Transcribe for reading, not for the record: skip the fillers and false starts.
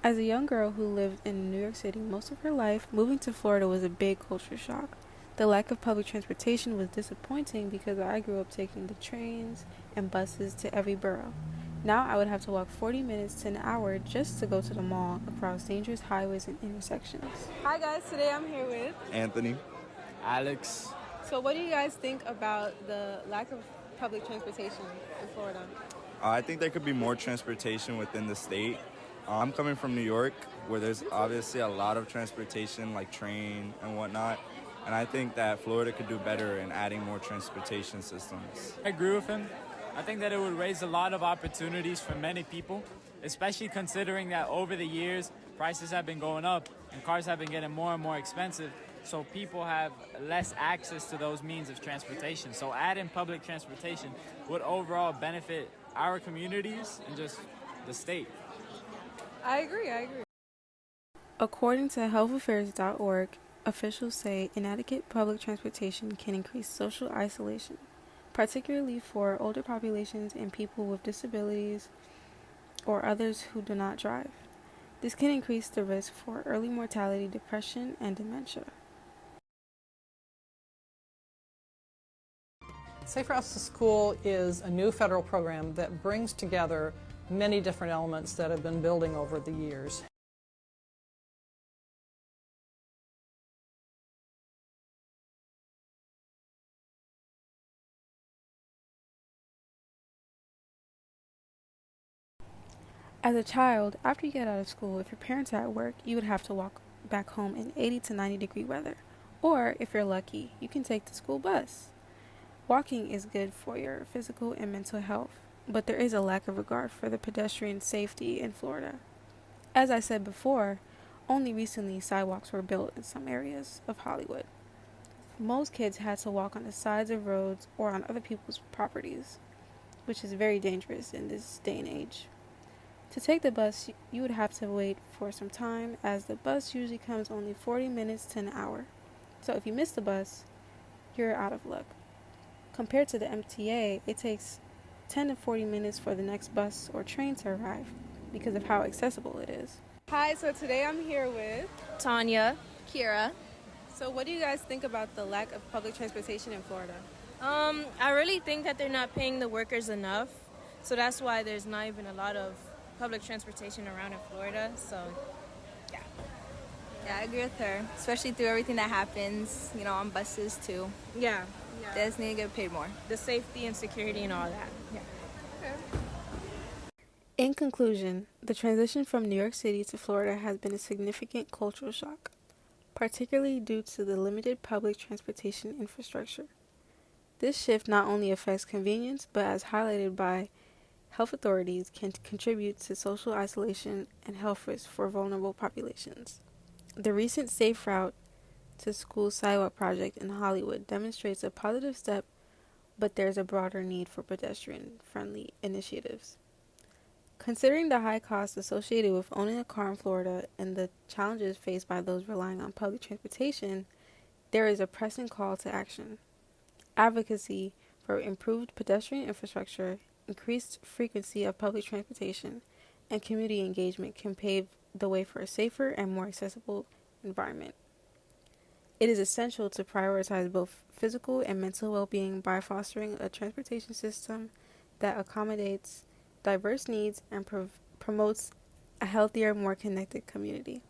As a young girl who lived in New York City most of her life, moving to Florida was a big culture shock. The lack of public transportation was disappointing because I grew up taking the trains and buses to every borough. Now I would have to walk 40 minutes to an hour just to go to the mall across dangerous highways and intersections. Hi guys, today I'm here with Anthony. Alex. So, what do you guys think about the lack of public transportation in Florida? I think there could be more transportation within the state. I'm coming from New York, where there's obviously a lot of transportation, like train and whatnot. And I think that Florida could do better in adding more transportation systems. I agree with him. I think that it would raise a lot of opportunities for many people, especially considering that over the years, prices have been going up and cars have been getting more and more expensive. So people have less access to those means of transportation. So adding public transportation would overall benefit our communities and just the state. I agree. According to healthaffairs.org, officials say inadequate public transportation can increase social isolation, particularly for older populations and people with disabilities or others who do not drive. This can increase the risk for early mortality, depression, and dementia. Safe Routes to School is a new federal program that brings together many different elements that have been building over the years. As a child, after you get out of school, if your parents are at work, you would have to walk back home in 80 to 90 degree weather. Or, if you're lucky, you can take the school bus. Walking is good for your physical and mental health, but there is a lack of regard for the pedestrian safety in Florida. As I said before, only recently sidewalks were built in some areas of Hollywood. Most kids had to walk on the sides of roads or on other people's properties, which is very dangerous in this day and age. To take the bus, you would have to wait for some time, as the bus usually comes only 40 minutes to an hour. So if you miss the bus, you're out of luck. Compared to the MTA, it takes 10 to 40 minutes for the next bus or train to arrive because of how accessible it is. Hi, so today I'm here with Tanya, Kira. So what do you guys think about the lack of public transportation in Florida? I really think that they're not paying the workers enough, so that's why there's not even a lot of public transportation around in Florida. So, yeah. Yeah, I agree with her, especially through everything that happens, on buses too. Yeah. They just need to get paid more. The safety and security and all that. Yeah. Okay. In conclusion, the transition from New York City to Florida has been a significant cultural shock, particularly due to the limited public transportation infrastructure. This shift not only affects convenience, but as highlighted by health authorities, can contribute to social isolation and health risks for vulnerable populations. The recent Safe Route to School sidewalk project in Hollywood demonstrates a positive step, but there's a broader need for pedestrian-friendly initiatives. Considering the high costs associated with owning a car in Florida and the challenges faced by those relying on public transportation, there is a pressing call to action. Advocacy for improved pedestrian infrastructure, increased frequency of public transportation, and community engagement can pave the way for a safer and more accessible environment. It is essential to prioritize both physical and mental well-being by fostering a transportation system that accommodates diverse needs and promotes a healthier, more connected community.